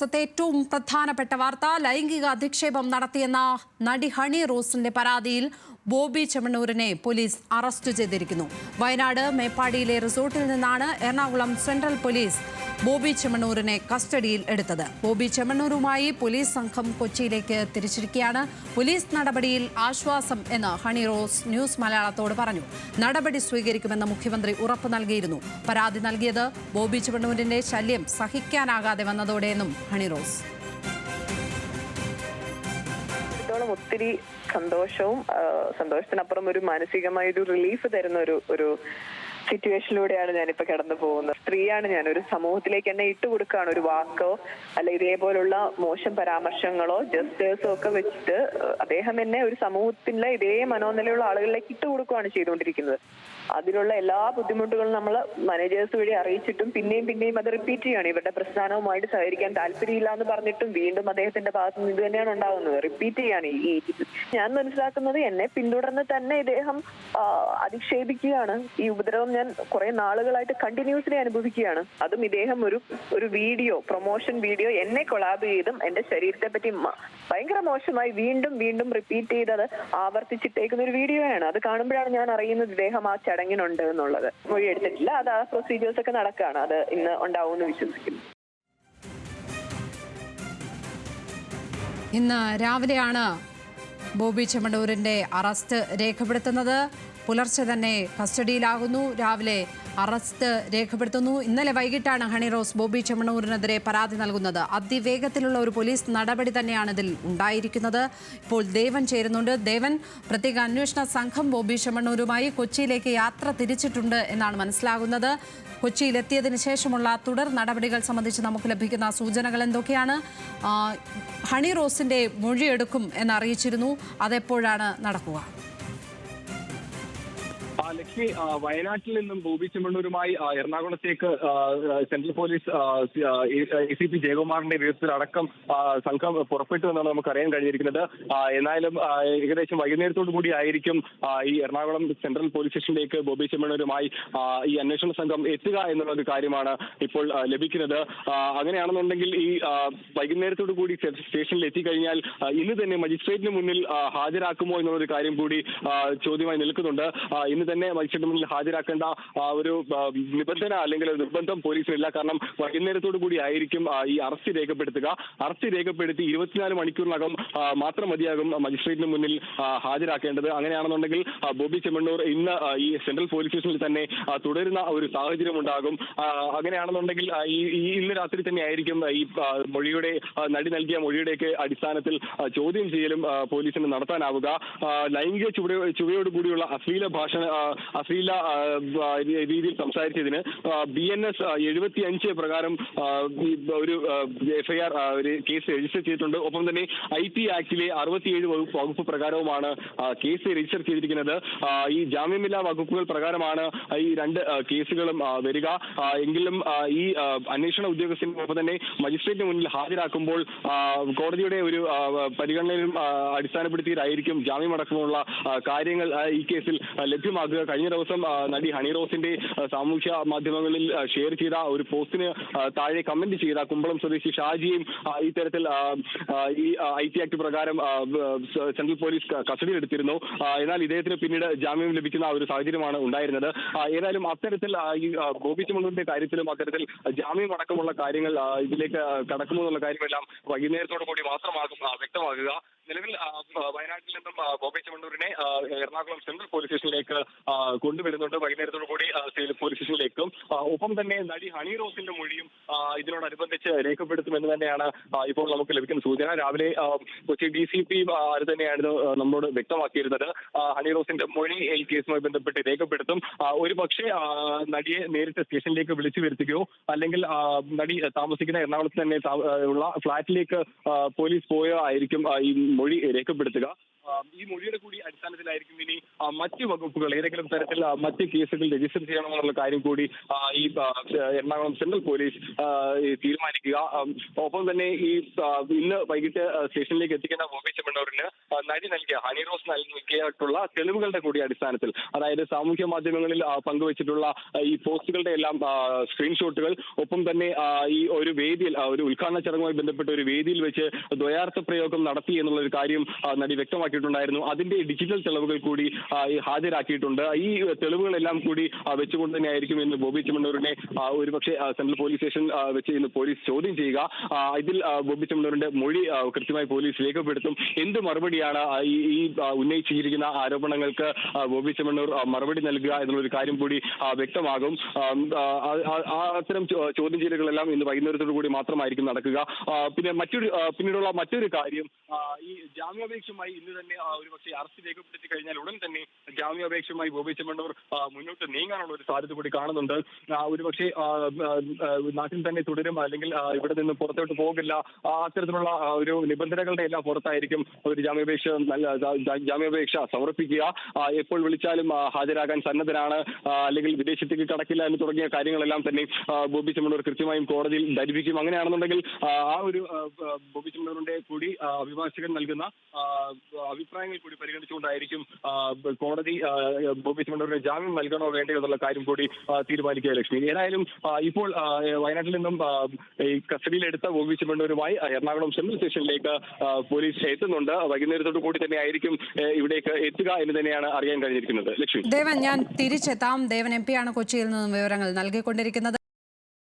ദിവസത്തെ ഏറ്റവും പ്രധാനപ്പെട്ട വാർത്ത ലൈംഗിക അധിക്ഷേപം നടത്തിയെന്ന നടി ഹണി റോസിന്റെ പരാതിയിൽ ബോബി ചെമ്മണ്ണൂരിനെ പോലീസ് അറസ്റ്റ് ചെയ്തിരിക്കുന്നു. വയനാട് മേപ്പാടിയിലെ റിസോർട്ടിൽ നിന്നാണ് എറണാകുളം സെൻട്രൽ പോലീസ് ബോബി ചെമ്മണ്ണൂരിനെ കസ്റ്റഡിയിൽ എടുത്തത്. ബോബി ചെമ്മണ്ണൂരുമായി പോലീസ് സംഘം കൊച്ചിയിലേക്ക് തിരിച്ചിരിക്കുകയാണ്. പോലീസ് നടപടിയിൽ ആശ്വാസം എന്ന് ഹണി റോസ് ന്യൂസ് മലയാളത്തോട് പറഞ്ഞു. നടപടി സ്വീകരിക്കുമെന്ന് മുഖ്യമന്ത്രി ഉറപ്പ് നൽകിയിരുന്നു. പരാതി നൽകിയത് ബോബി ചെമ്മണ്ണൂരിന്റെ ശല്യം സഹിക്കാനാകാതെ വന്നതോടെയെന്നും ഹണി റോസ്. ഒത്തിരി സന്തോഷത്തിനപ്പുറം ഒരു മാനസികമായ ഒരു റിലീഫ് തരുന്ന ഒരു സിറ്റുവേഷനിലൂടെയാണ് ഞാനിപ്പോ കടന്നു പോകുന്നത്. സ്ത്രീയാണ് ഞാൻ. ഒരു സമൂഹത്തിലേക്ക് എന്നെ ഇട്ടുകൊടുക്കുകയാണ്. ഒരു വാക്കോ അല്ല ഇതേപോലുള്ള മോശം പരാമർശങ്ങളോ ജസ്റ്റേഴ്സോ ഒക്കെ വെച്ചിട്ട് അദ്ദേഹം എന്നെ ഒരു സമൂഹത്തിലെ ഇതേ മനോനിലയുള്ള ആളുകളിലേക്ക് ഇട്ടുകൊടുക്കുകയാണ് ചെയ്തുകൊണ്ടിരിക്കുന്നത്. അതിലുള്ള എല്ലാ ബുദ്ധിമുട്ടുകളും നമ്മൾ മാനേജേഴ്സ് വഴി അറിയിച്ചിട്ടും പിന്നെയും അത് റിപ്പീറ്റ് ചെയ്യാണ്. ഇവരുടെ പ്രസ്ഥാനവുമായിട്ട് സഹകരിക്കാൻ താല്പര്യമില്ല എന്ന് പറഞ്ഞിട്ടും വീണ്ടും അദ്ദേഹത്തിന്റെ ഭാഗത്ത് നിന്ന് ഇത് തന്നെയാണ് ഉണ്ടാകുന്നത്. റിപ്പീറ്റ് ചെയ്യാണ്. ഞാൻ മനസ്സിലാക്കുന്നത് എന്നെ പിന്തുടർന്ന് തന്നെ ഇദ്ദേഹം അധിക്ഷേപിക്കുകയാണ്. ഈ ഉപദ്രവം ഞാൻ കുറെ നാളുകളായിട്ട് കണ്ടിന്യൂസ്ലി അനുഭവിക്കുകയാണ്. അതും ഇദ്ദേഹം ഒരു വീഡിയോ, പ്രൊമോഷൻ വീഡിയോ എന്നെ കൊളാബ് ചെയ്തും എന്റെ ശരീരത്തെ പറ്റി ഭയങ്കര മോശമായി വീണ്ടും റിപ്പീറ്റ് ചെയ്തത് ആവർത്തിച്ചിട്ടേക്കുന്ന ഒരു വീഡിയോയാണ്. അത് കാണുമ്പോഴാണ് ഞാൻ അറിയുന്നത് ഇദ്ദേഹം ആ ചടങ്ങിനുണ്ട് എന്നുള്ളത്. മൊഴി എടുത്തിട്ടില്ല. അത് ആ പ്രൊസീജിയേഴ്സ് ഒക്കെ നടക്കുകയാണ്. അത് ഇന്ന് ഉണ്ടാവുമെന്ന് വിശ്വസിക്കുന്നു. ഇന്ന് രാവിലെയാണ് ബോബി ചെമ്മണ്ണൂരിന്റെ അറസ്റ്റ് രേഖപ്പെടുത്തുന്നത്. പുലർച്ചെ തന്നെ കസ്റ്റഡിയിലാകുന്നു. രാവിലെ അറസ്റ്റ് രേഖപ്പെടുത്തുന്നു. ഇന്നലെ വൈകിട്ടാണ് ഹണി റോസ് ബോബി ചെമ്മണ്ണൂരിനെതിരെ പരാതി നൽകുന്നത്. അതിവേഗത്തിലുള്ള ഒരു പോലീസ് നടപടി തന്നെയാണ് ഇതിൽ ഉണ്ടായിരിക്കുന്നത്. ഇപ്പോൾ ദേവൻ ചേരുന്നുണ്ട്. ദേവൻ, പ്രത്യേക അന്വേഷണ സംഘം ബോബി ചെമ്മണ്ണൂരുമായി കൊച്ചിയിലേക്ക് യാത്ര തിരിച്ചിട്ടുണ്ട് എന്നാണ് മനസ്സിലാകുന്നത്. കൊച്ചിയിലെത്തിയതിനു ശേഷമുള്ള തുടർ നടപടികൾ സംബന്ധിച്ച് നമുക്ക് ലഭിക്കുന്ന സൂചനകൾ എന്തൊക്കെയാണ്? ഹണി റോസിന്റെ മൊഴിയെടുക്കും എന്നറിയിച്ചിരുന്നു. അതെപ്പോഴാണ് നടക്കുക? ലക്ഷ്മി, വയനാട്ടിൽ നിന്നും ബോബി ചെമ്മണ്ണൂരുമായി എറണാകുളത്തേക്ക് സെൻട്രൽ പോലീസ് ACP ജയകുമാറിന്റെ നേതൃത്വത്തിലടക്കം സംഘം പുറപ്പെട്ടു എന്നാണ് നമുക്ക് അറിയാൻ കഴിഞ്ഞിരിക്കുന്നത്. എന്നാലും ഏകദേശം വൈകുന്നേരത്തോടു കൂടി ആയിരിക്കും ഈ എറണാകുളം സെൻട്രൽ പോലീസ് സ്റ്റേഷനിലേക്ക് ബോബി ചെമ്മണ്ണൂരുമായി ഈ അന്വേഷണ സംഘം എത്തുക എന്നുള്ള ഒരു കാര്യമാണ് ഇപ്പോൾ ലഭിക്കുന്നത്. അങ്ങനെയാണെന്നുണ്ടെങ്കിൽ ഈ വൈകുന്നേരത്തോടു കൂടി സ്റ്റേഷനിൽ എത്തിക്കഴിഞ്ഞാൽ ഇന്ന് തന്നെ മജിസ്ട്രേറ്റിന് മുന്നിൽ ഹാജരാക്കുമോ എന്നുള്ളൊരു കാര്യം കൂടി ചോദ്യമായി നിൽക്കുന്നുണ്ട്. ഇന്ന് തന്നെ മജിസ്ട്രേറ്റിന് മുന്നിൽ ഹാജരാക്കേണ്ട ഒരു നിബന്ധന അല്ലെങ്കിൽ ഒരു നിർബന്ധം പോലീസിനില്ല. കാരണം വൈകുന്നേരത്തോടു കൂടി ആയിരിക്കും ഈ അറസ്റ്റ് രേഖപ്പെടുത്തുക. അറസ്റ്റ് രേഖപ്പെടുത്തി 24 മണിക്കൂറിനകം മാത്രം മതിയാകും മജിസ്ട്രേറ്റിന് മുന്നിൽ ഹാജരാക്കേണ്ടത്. അങ്ങനെയാണെന്നുണ്ടെങ്കിൽ ബോബി ചെമ്മണ്ണൂർ ഇന്ന് ഈ സെൻട്രൽ പോലീസ് സ്റ്റേഷനിൽ തന്നെ തുടരുന്ന ഒരു സാഹചര്യം ഉണ്ടാകും. അങ്ങനെയാണെന്നുണ്ടെങ്കിൽ ഇന്ന് രാത്രി തന്നെ ആയിരിക്കും ഈ മൊഴിയുടെ നടി നൽകിയ മൊഴിയുടെയൊക്കെ അടിസ്ഥാനത്തിൽ ചോദ്യം ചെയ്യലും പോലീസിന് നടത്താനാവുക. ലൈംഗിക ചുവയോടുകൂടിയുള്ള അശ്ലീല രീതിയിൽ സംസാരിച്ചതിന് BNS 75 പ്രകാരം ഒരു FIR ഒരു കേസ് രജിസ്റ്റർ ചെയ്തിട്ടുണ്ട്. ഒപ്പം തന്നെ IP ആക്ടിലെ 67 വകുപ്പ് പ്രകാരവുമാണ് കേസ് രജിസ്റ്റർ ചെയ്തിരിക്കുന്നത്. ഈ ജാമ്യമില്ലാ വകുപ്പുകൾ പ്രകാരമാണ് ഈ രണ്ട് കേസുകളും വരിക. എങ്കിലും ഈ അന്വേഷണ ഉദ്യോഗസ്ഥനും ഒപ്പം തന്നെ മജിസ്ട്രേറ്റിന് മുന്നിൽ ഹാജരാക്കുമ്പോൾ കോടതിയുടെ ഒരു പരിഗണനയിലും അടിസ്ഥാനപ്പെടുത്തിയിട്ടായിരിക്കും ജാമ്യമടക്കമുള്ള കാര്യങ്ങൾ ഈ കേസിൽ ലഭ്യമാക്കുക. കഴിഞ്ഞ ദിവസം നടി ഹണി റോസിന്റെ സാമൂഹ്യ മാധ്യമങ്ങളിൽ ഷെയർ ചെയ്ത ഒരു പോസ്റ്റിന് താഴെ കമന്റ് ചെയ്ത കുമ്പളം സ്വദേശി ഷാജിയും ഇത്തരത്തിൽ ഈ IP ആക്ട് പ്രകാരം സെൻട്രൽ പോലീസ് കസ്റ്റഡിയിലെടുത്തിരുന്നു. എന്നാൽ ഇദ്ദേഹത്തിന് പിന്നീട് ജാമ്യം ലഭിക്കുന്ന ഒരു സാഹചര്യമാണ് ഉണ്ടായിരുന്നത്. ഏതായാലും അത്തരത്തിൽ ഈ ബോബി ചെമ്മണ്ണൂരിന്റെ കാര്യത്തിലും അത്തരത്തിൽ ജാമ്യം അടക്കമുള്ള കാര്യങ്ങൾ ഇതിലേക്ക് കടക്കുമോ എന്നുള്ള കാര്യമെല്ലാം വൈകുന്നേരത്തോടു കൂടി മാത്രമാകും വ്യക്തമാകുക. നിലവിൽ വയനാട്ടിൽ നിന്നും ബോബി ചെമ്മണ്ണൂരിനെ എറണാകുളം സെൻട്രൽ പോലീസ് സ്റ്റേഷനിലേക്ക് കൊണ്ടുവരുന്നുണ്ട്. വൈകുന്നേരത്തോടു കൂടി പോലീസ് സ്റ്റേഷനിലേക്കും. ഒപ്പം തന്നെ നടി ഹണി റോസിന്റെ മൊഴിയും ഇതിനോടനുബന്ധിച്ച് രേഖപ്പെടുത്തുമെന്ന് തന്നെയാണ് ഇപ്പോൾ നമുക്ക് ലഭിക്കുന്ന സൂചന. രാവിലെ കൊച്ചി DCP അത് തന്നെയായിരുന്നു നമ്മളോട് വ്യക്തമാക്കിയിരുന്നത്. ഹണി റോസിന്റെ മൊഴി ഈ കേസുമായി ബന്ധപ്പെട്ട് രേഖപ്പെടുത്തും. ഒരു പക്ഷേ നടിയെ നേരിട്ട് സ്റ്റേഷനിലേക്ക് വിളിച്ചു വരുത്തുകയോ അല്ലെങ്കിൽ നടി താമസിക്കുന്ന എറണാകുളത്ത് തന്നെ ഉള്ള ഫ്ളാറ്റിലേക്ക് പോലീസ് പോയോ ആയിരിക്കും ഈ മൊഴി രേഖപ്പെടുത്തുക. ഈ മൊഴിയുടെ കൂടി അടിസ്ഥാനത്തിലായിരിക്കും ഇനി മറ്റ് വകുപ്പുകൾ ഏതെങ്കിലും തരത്തിൽ മറ്റ് കേസുകൾ രജിസ്റ്റർ ചെയ്യണമെന്നുള്ള കാര്യം കൂടി ഈ എറണാകുളം സെൻട്രൽ പോലീസ് തീരുമാനിക്കുക. ഒപ്പം തന്നെ ഈ ഇന്ന് വൈകിട്ട് സ്റ്റേഷനിലേക്ക് എത്തിക്കുന്ന ബോബി ചെമ്മണ്ണൂരിന് നടി നൽകിയ ഹണി റോസ് നൽകിയിട്ടുള്ള തെളിവുകളുടെ കൂടി അടിസ്ഥാനത്തിൽ, അതായത് സാമൂഹ്യ മാധ്യമങ്ങളിൽ പങ്കുവച്ചിട്ടുള്ള ഈ പോസ്റ്റുകളുടെ എല്ലാം സ്ക്രീൻഷോട്ടുകൾ, ഒപ്പം തന്നെ ഈ ഒരു വേദിയിൽ ഒരു ഉദ്ഘാടന ചടങ്ങുമായി ബന്ധപ്പെട്ട ഒരു വേദിയിൽ വെച്ച് ദ്വയാർത്ഥ പ്രയോഗം നടത്തി എന്നുള്ള ഒരു കാര്യം നടി വ്യക്തമാക്കിയിട്ടുണ്ടായിരുന്നു. അതിന്റെ ഡിജിറ്റൽ തെളിവുകൾ കൂടി ഹാജരാക്കിയിട്ടുണ്ട്. ഈ തെളിവുകളെല്ലാം കൂടി വെച്ചുകൊണ്ട് തന്നെയായിരിക്കും ഇന്ന് ബോബി ചെമ്മണ്ണൂരിനെ ഒരുപക്ഷെ സെൻട്രൽ പോലീസ് സ്റ്റേഷൻ വെച്ച് ഇന്ന് പോലീസ് ചോദ്യം ചെയ്യുക. ഇതിൽ ബോബി ചെമ്മണ്ണൂരിന്റെ മൊഴി കൃത്യമായി പോലീസ് രേഖപ്പെടുത്തും. എന്ത് മറുപടിയാണ് ഈ ഉന്നയിച്ചിരിക്കുന്ന ആരോപണങ്ങൾക്ക് ബോബി ചെമ്മണ്ണൂർ മറുപടി നൽകുക എന്നുള്ളൊരു കാര്യം കൂടി വ്യക്തമാകും. അത്തരം ചോദ്യം ചെയ്യലുകളെല്ലാം ഇന്ന് വൈകുന്നേരത്തോടു കൂടി മാത്രമായിരിക്കും നടക്കുക. പിന്നീടുള്ള മറ്റൊരു കാര്യം, ഈ ജാമ്യാപേക്ഷയുമായി ഇന്ന് തന്നെ ഒരുപക്ഷെ അറസ്റ്റ് രേഖപ്പെടുത്തി കഴിഞ്ഞാൽ ഉടൻ തന്നെ ജാമ്യാപേക്ഷയുമായി ബോബി ചെമ്മണ്ണൂർ മുന്നോട്ട് നീങ്ങാനുള്ള ഒരു സാധ്യത കൂടി കാണുന്നുണ്ട്. ഒരുപക്ഷെ നാട്ടിൽ തന്നെ തുടരും, അല്ലെങ്കിൽ ഇവിടെ നിന്ന് പുറത്തോട്ട് പോകില്ല, അത്തരത്തിലുള്ള ഒരു നിബന്ധനകളുടെ എല്ലാം പുറത്തായിരിക്കും ഒരു ജാമ്യാപേക്ഷ സമർപ്പിക്കുക. എപ്പോൾ വിളിച്ചാലും ഹാജരാകാൻ സന്നദ്ധനാണ്, അല്ലെങ്കിൽ വിദേശത്തേക്ക് കടക്കില്ല എന്ന് തുടങ്ങിയ കാര്യങ്ങളെല്ലാം തന്നെ ബോബി ചെമ്മണ്ണൂർ കൃത്യമായും കോടതിയിൽ ധരിപ്പിക്കും. അങ്ങനെയാണെന്നുണ്ടെങ്കിൽ ആ ഒരു ബോബി ചെമ്മണ്ണൂരിന്റെ കൂടി അഭിഭാഷകൻ നൽകുന്ന അഭിപ്രായങ്ങൾ കൂടി പരിഗണിച്ചുകൊണ്ടായിരിക്കും കോടതി ബോബി ചെമ്മണ്ണൂരിന് ജാമ്യം നൽകണോ വേണ്ടയോ എന്നുള്ള കാര്യം കൂടി തീരുമാനിക്കുക. ലക്ഷ്മി, ഏതായാലും ഇപ്പോൾ വയനാട്ടിൽ നിന്നും ഈ കസ്റ്റഡിയിലെടുത്ത ബോബി ചെമ്മണ്ണൂരുമായി എറണാകുളം സെൻട്രൽ സ്റ്റേഷനിലേക്ക് പോലീസ് എത്തുന്നുണ്ട്. വൈകുന്നേരത്തോടു കൂടി തന്നെ ആയിരിക്കും ഇവിടേക്ക് എത്തുക എന്ന് തന്നെയാണ് അറിയാൻ കഴിഞ്ഞിരിക്കുന്നത്. ലക്ഷ്മി, ദേവൻ, ഞാൻ തിരിച്ചെത്താം. ദേവൻ MP ആണ് കൊച്ചിയിൽ നിന്നും വിവരങ്ങൾ നൽകിക്കൊണ്ടിരിക്കുന്നത്.